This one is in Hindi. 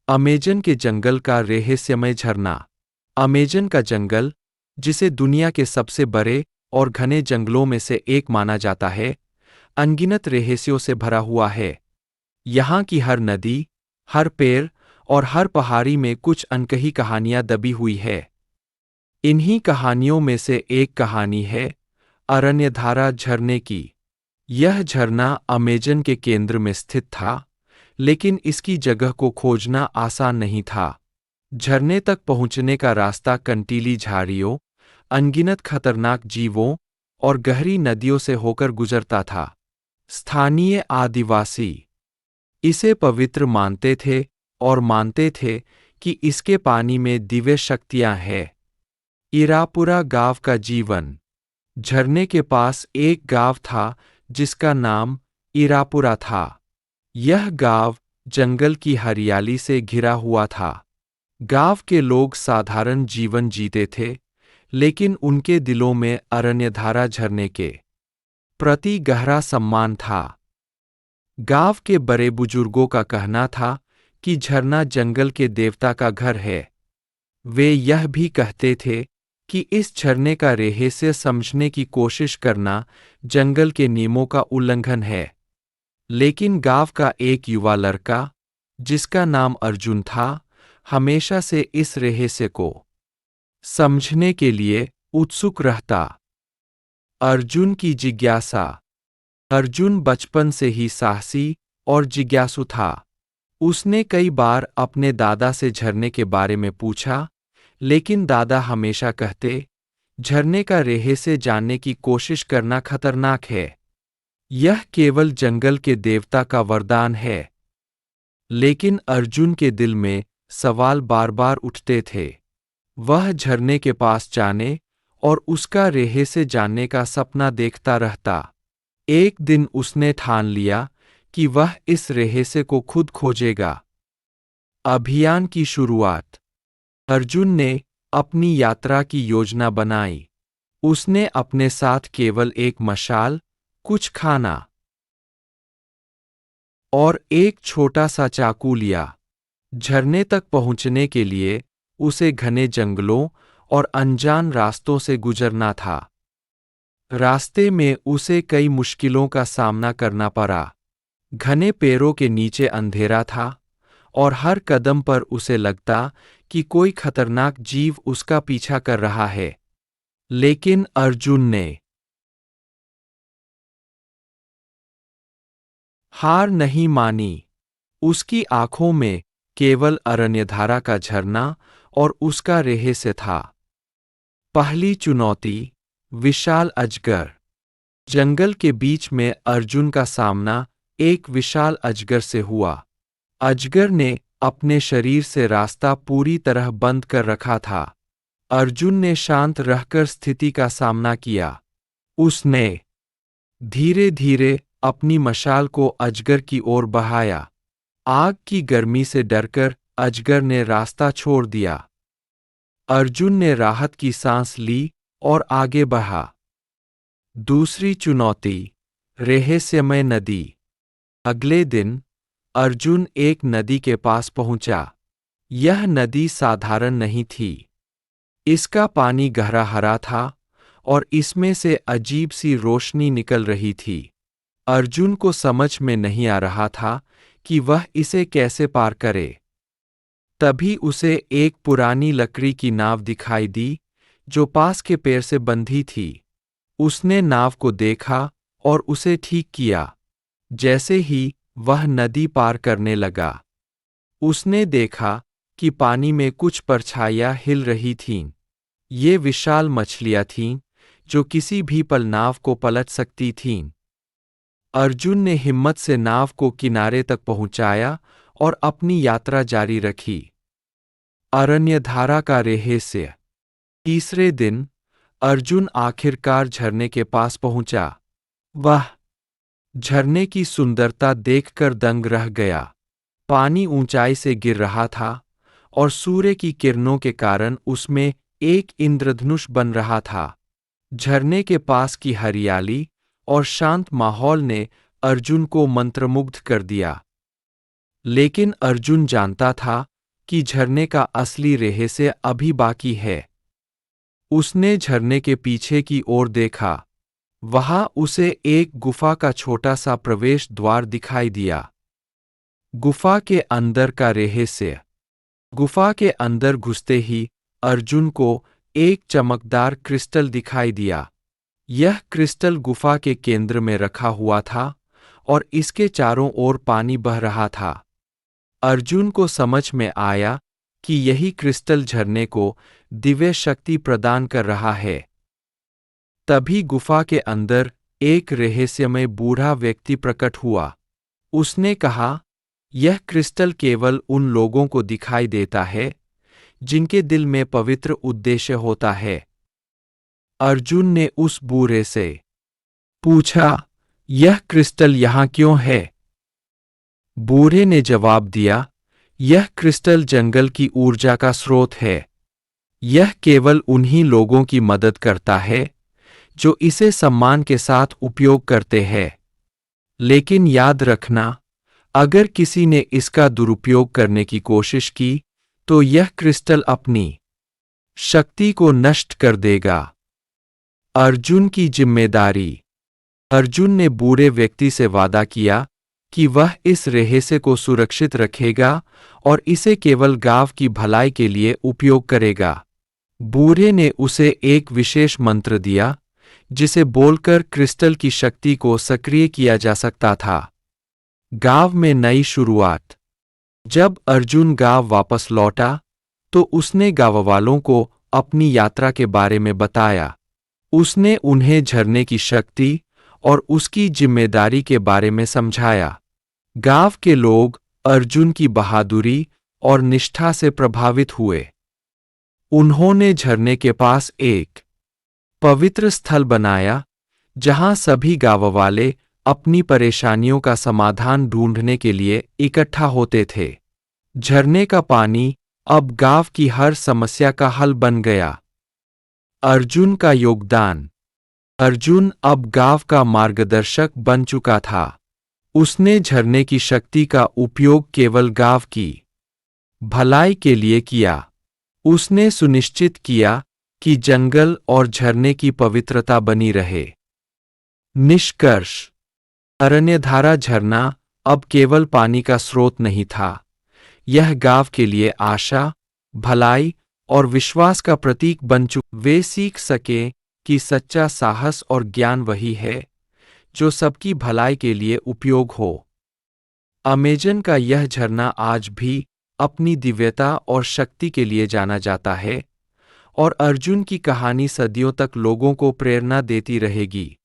अमेजन के जंगल का रहस्यमय झरना। अमेजन का जंगल, जिसे दुनिया के सबसे बड़े और घने जंगलों में से एक माना जाता है, अनगिनत रहस्यों से भरा हुआ है। यहाँ की हर नदी, हर पेड़ और हर पहाड़ी में कुछ अनकही कहानियां दबी हुई है। इन्हीं कहानियों में से एक कहानी है अरण्यधारा झरने की। यह झरना अमेजन के केंद्र में स्थित था, लेकिन इसकी जगह को खोजना आसान नहीं था। झरने तक पहुंचने का रास्ता कंटीली झाड़ियों, अनगिनत खतरनाक जीवों और गहरी नदियों से होकर गुजरता था। स्थानीय आदिवासी इसे पवित्र मानते थे और मानते थे कि इसके पानी में दिव्य शक्तियां हैं। इरापुरा गांव का जीवन। झरने के पास एक गांव था जिसका नाम इरापुरा था। यह गांव जंगल की हरियाली से घिरा हुआ था। गांव के लोग साधारण जीवन जीते थे, लेकिन उनके दिलों में अरण्यधारा झरने के प्रति गहरा सम्मान था। गांव के बड़े बुजुर्गों का कहना था कि झरना जंगल के देवता का घर है। वे यह भी कहते थे कि इस झरने का रहस्य समझने की कोशिश करना जंगल के नियमों का उल्लंघन है। लेकिन गांव का एक युवा लड़का, जिसका नाम अर्जुन था, हमेशा से इस रहस्य को समझने के लिए उत्सुक रहता। अर्जुन की जिज्ञासा। अर्जुन बचपन से ही साहसी और जिज्ञासु था। उसने कई बार अपने दादा से झरने के बारे में पूछा, लेकिन दादा हमेशा कहते, झरने का रहस्य जानने की कोशिश करना खतरनाक है। यह केवल जंगल के देवता का वरदान है। लेकिन अर्जुन के दिल में सवाल बार बार उठते थे। वह झरने के पास जाने और उसका रहस्य जानने का सपना देखता रहता। एक दिन उसने ठान लिया कि वह इस रहस्य को खुद खोजेगा। अभियान की शुरुआत। अर्जुन ने अपनी यात्रा की योजना बनाई। उसने अपने साथ केवल एक मशाल, कुछ खाना और एक छोटा सा चाकू लिया। झरने तक पहुंचने के लिए उसे घने जंगलों और अनजान रास्तों से गुजरना था। रास्ते में उसे कई मुश्किलों का सामना करना पड़ा। घने पेड़ों के नीचे अंधेरा था और हर कदम पर उसे लगता कि कोई खतरनाक जीव उसका पीछा कर रहा है। लेकिन अर्जुन ने हार नहीं मानी। उसकी आंखों में केवल अरण्यधारा का झरना और उसका रहस्य था। पहली चुनौती, विशाल अजगर। जंगल के बीच में अर्जुन का सामना एक विशाल अजगर से हुआ। अजगर ने अपने शरीर से रास्ता पूरी तरह बंद कर रखा था। अर्जुन ने शांत रहकर स्थिति का सामना किया। उसने धीरे धीरे अपनी मशाल को अजगर की ओर बढ़ाया। आग की गर्मी से डरकर अजगर ने रास्ता छोड़ दिया। अर्जुन ने राहत की सांस ली और आगे बढ़ा। दूसरी चुनौती, रहस्यमय नदी। अगले दिन अर्जुन एक नदी के पास पहुंचा। यह नदी साधारण नहीं थी। इसका पानी गहरा हरा था और इसमें से अजीब सी रोशनी निकल रही थी। अर्जुन को समझ में नहीं आ रहा था कि वह इसे कैसे पार करे। तभी उसे एक पुरानी लकड़ी की नाव दिखाई दी, जो पास के पेड़ से बंधी थी। उसने नाव को देखा और उसे ठीक किया। जैसे ही वह नदी पार करने लगा, उसने देखा कि पानी में कुछ परछाइयां हिल रही थीं। ये विशाल मछलियां थीं, जो किसी भी पल नाव को पलट सकती थीं। अर्जुन ने हिम्मत से नाव को किनारे तक पहुंचाया और अपनी यात्रा जारी रखी। अरण्यधारा का रहस्य। तीसरे दिन अर्जुन आखिरकार झरने के पास पहुंचा। वह झरने की सुंदरता देखकर दंग रह गया। पानी ऊंचाई से गिर रहा था और सूर्य की किरणों के कारण उसमें एक इंद्रधनुष बन रहा था। झरने के पास की हरियाली और शांत माहौल ने अर्जुन को मंत्रमुग्ध कर दिया। लेकिन अर्जुन जानता था कि झरने का असली रहस्य अभी बाकी है। उसने झरने के पीछे की ओर देखा। वहां उसे एक गुफा का छोटा सा प्रवेश द्वार दिखाई दिया। गुफा के अंदर का रहस्य। गुफा के अंदर घुसते ही अर्जुन को एक चमकदार क्रिस्टल दिखाई दिया। यह क्रिस्टल गुफा के केंद्र में रखा हुआ था और इसके चारों ओर पानी बह रहा था। अर्जुन को समझ में आया कि यही क्रिस्टल झरने को दिव्य शक्ति प्रदान कर रहा है। तभी गुफा के अंदर एक रहस्यमय बूढ़ा व्यक्ति प्रकट हुआ। उसने कहा, यह क्रिस्टल केवल उन लोगों को दिखाई देता है जिनके दिल में पवित्र उद्देश्य होता है। अर्जुन ने उस बूढ़े से पूछा, यह क्रिस्टल यहां क्यों है? बूढ़े ने जवाब दिया, यह क्रिस्टल जंगल की ऊर्जा का स्रोत है। यह केवल उन्हीं लोगों की मदद करता है जो इसे सम्मान के साथ उपयोग करते हैं। लेकिन याद रखना, अगर किसी ने इसका दुरुपयोग करने की कोशिश की तो यह क्रिस्टल अपनी शक्ति को नष्ट कर देगा। अर्जुन की जिम्मेदारी। अर्जुन ने बूढ़े व्यक्ति से वादा किया कि वह इस रहस्य को सुरक्षित रखेगा और इसे केवल गांव की भलाई के लिए उपयोग करेगा। बूढ़े ने उसे एक विशेष मंत्र दिया जिसे बोलकर क्रिस्टल की शक्ति को सक्रिय किया जा सकता था। गांव में नई शुरुआत। जब अर्जुन गांव वापस लौटा तो उसने गांववालों को अपनी यात्रा के बारे में बताया। उसने उन्हें झरने की शक्ति और उसकी जिम्मेदारी के बारे में समझाया। गांव के लोग अर्जुन की बहादुरी और निष्ठा से प्रभावित हुए। उन्होंने झरने के पास एक पवित्र स्थल बनाया जहां सभी गांववाले अपनी परेशानियों का समाधान ढूंढने के लिए इकट्ठा होते थे। झरने का पानी अब गांव की हर समस्या का हल बन गया। अर्जुन का योगदान। अर्जुन अब गांव का मार्गदर्शक बन चुका था। उसने झरने की शक्ति का उपयोग केवल गांव की भलाई के लिए किया। उसने सुनिश्चित किया कि जंगल और झरने की पवित्रता बनी रहे। निष्कर्ष। अरण्यधारा झरना अब केवल पानी का स्रोत नहीं था, यह गांव के लिए आशा, भलाई और विश्वास का प्रतीक बन चुका। वे सीख सके कि सच्चा साहस और ज्ञान वही है जो सबकी भलाई के लिए उपयोग हो। अमेजन का यह झरना आज भी अपनी दिव्यता और शक्ति के लिए जाना जाता है और अर्जुन की कहानी सदियों तक लोगों को प्रेरणा देती रहेगी।